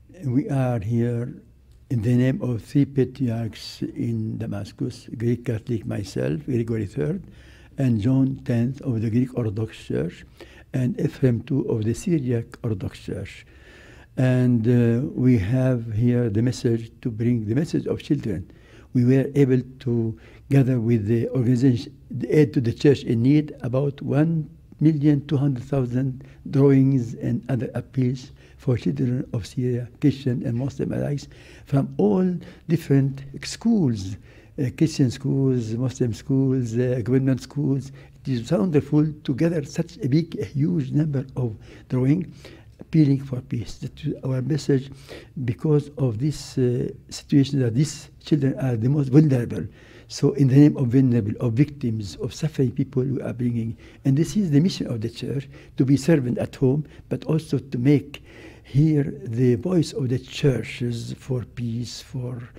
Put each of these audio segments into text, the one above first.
We are here in the name of three patriarchs in Damascus, Greek Catholic myself, Gregorios III, and John X of the Greek Orthodox Church, and Ephraim II of the Syrian Orthodox Church. And we have here the message to bring the message of children. We were able to gather with the organization, the aid to the church in need, about 1,200,000 drawings and other appeals for children of Syria, Christian and Muslim alike, from all different schools, Christian schools, Muslim schools, government schools. It is wonderful to gather such a big, a huge number of drawings appealing for peace. That is our message, because of this situation that these children are the most vulnerable. So in the name of vulnerable, of victims, of suffering people, we are bringing, and this is the mission of the church, to be servant at home, but also to make here the voice of the churches for peace, for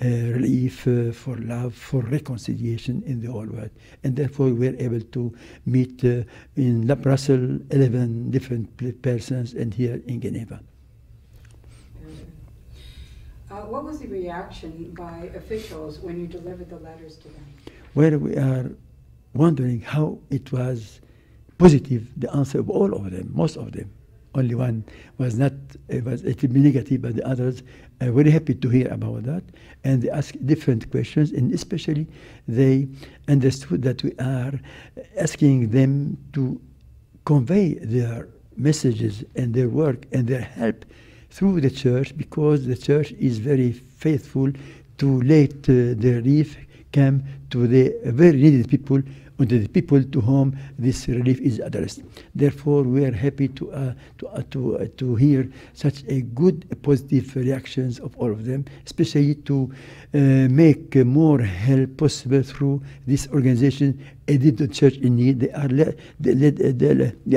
relief, for love, for reconciliation in the whole world. And therefore we were able to meet in Brussels 11 different persons, and here in Geneva. What was the reaction by officials when you delivered the letters to them? Well, we are wondering how it was positive, the answer of all of them, most of them. Only one was not, it was a bit negative, but the others are very happy to hear about that. And they asked different questions, and especially they understood that we are asking them to convey their messages and their work and their help through the church, because the church is very faithful to let the relief come to the very needed people, and to the people to whom this relief is addressed. Therefore, we are happy to hear such a good, positive reactions of all of them, especially to make more help possible through this organization, Aid to Church in Need. They are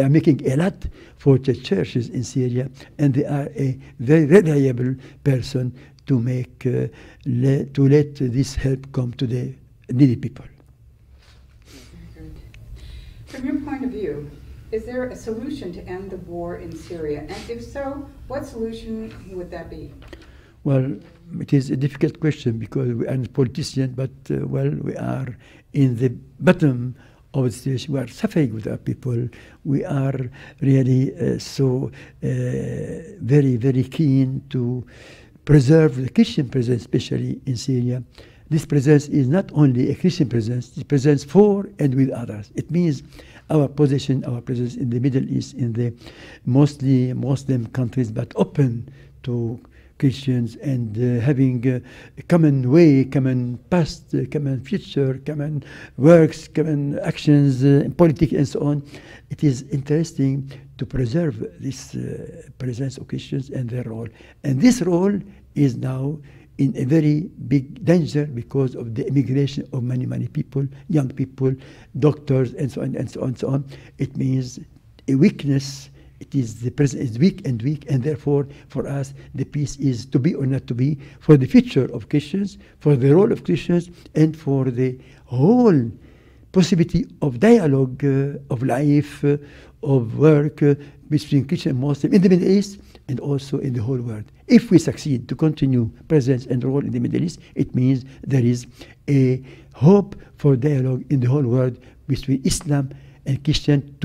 making a lot for the churches in Syria, and they are a very reliable person to make to let this help come to the needy people. From your point of view, is there a solution to end the war in Syria? And if so, what solution would that be? Well, it is a difficult question, because we are not politicians, but well, we are in the bottom of the situation. We are suffering with our people. We are really very, very keen to preserve the Christian presence, especially in Syria. This presence is not only a Christian presence, it's presence for and with others. It means our position, our presence in the Middle East, in the mostly Muslim countries, but open to Christians, and having a common way, common past, common future, common works, common actions, politics, and so on. It is interesting to preserve this presence of Christians and their role. And this role is now in a very big danger because of the immigration of many, many people, young people, doctors, and so on, and so on, and so on. It means a weakness. It is, the present is weak, and therefore for us the peace is to be or not to be, for the future of Christians, for the role of Christians, and for the whole possibility of dialogue, of life, of work between Christian and Muslim in the Middle East and also in the whole world. If we succeed to continue presence and role in the Middle East, it means there is a hope for dialogue in the whole world between Islam and Christian,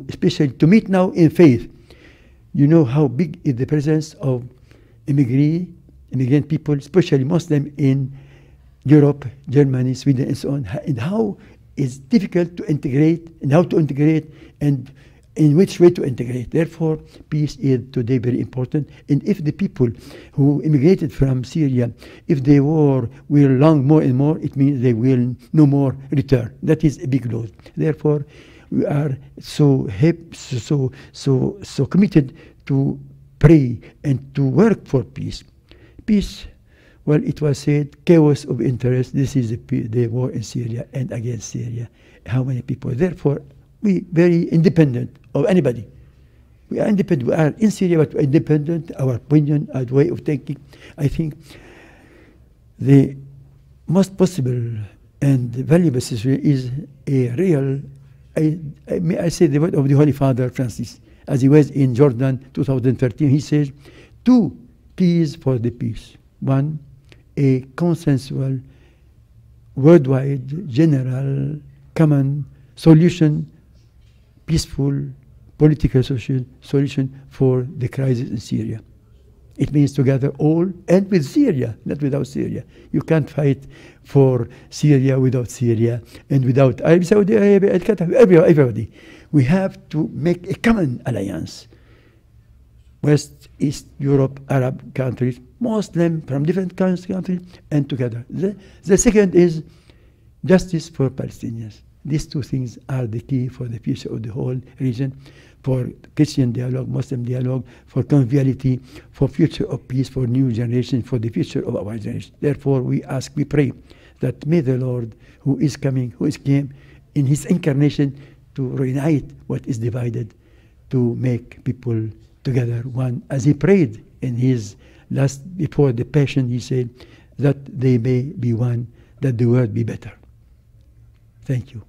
especially to meet now in faith. You know how big is the presence of immigrant people, especially Muslim, in Europe, Germany, Sweden, and so on, and how it's difficult to integrate, and how to integrate, and in which way to integrate. Therefore, peace is today very important. And if the people who immigrated from Syria, if the war will long more and more, it means they will no more return. That is a big loss. Therefore, we are so committed to pray and to work for peace. Peace, well, it was said, chaos of interest. This is the war in Syria and against Syria. How many people? Therefore, we very independent of anybody. We are independent. We are in Syria, but we are independent. Our opinion, our way of thinking. I think the most possible and valuable situation is a real, may I say the word of the Holy Father Francis, as he was in Jordan 2013. He says, two keys for the peace. One, a consensual, worldwide, general, common solution, peaceful, political solution for the crisis in Syria. It means together all, and with Syria, not without Syria. You can't fight for Syria without Syria, and without Saudi Arabia, and Qatar, everybody. We have to make a common alliance. West, East Europe, Arab countries, Muslim from different countries, and together. The second is justice for Palestinians. These two things are the key for the future of the whole region, for Christian dialogue, Muslim dialogue, for conviviality, for future of peace, for new generation, for the future of our generation. Therefore, we pray that may the Lord, who is coming, came in his incarnation to reunite what is divided, to make people together one. As he prayed in his before the Passion, he said that they may be one, that the world be better. Thank you.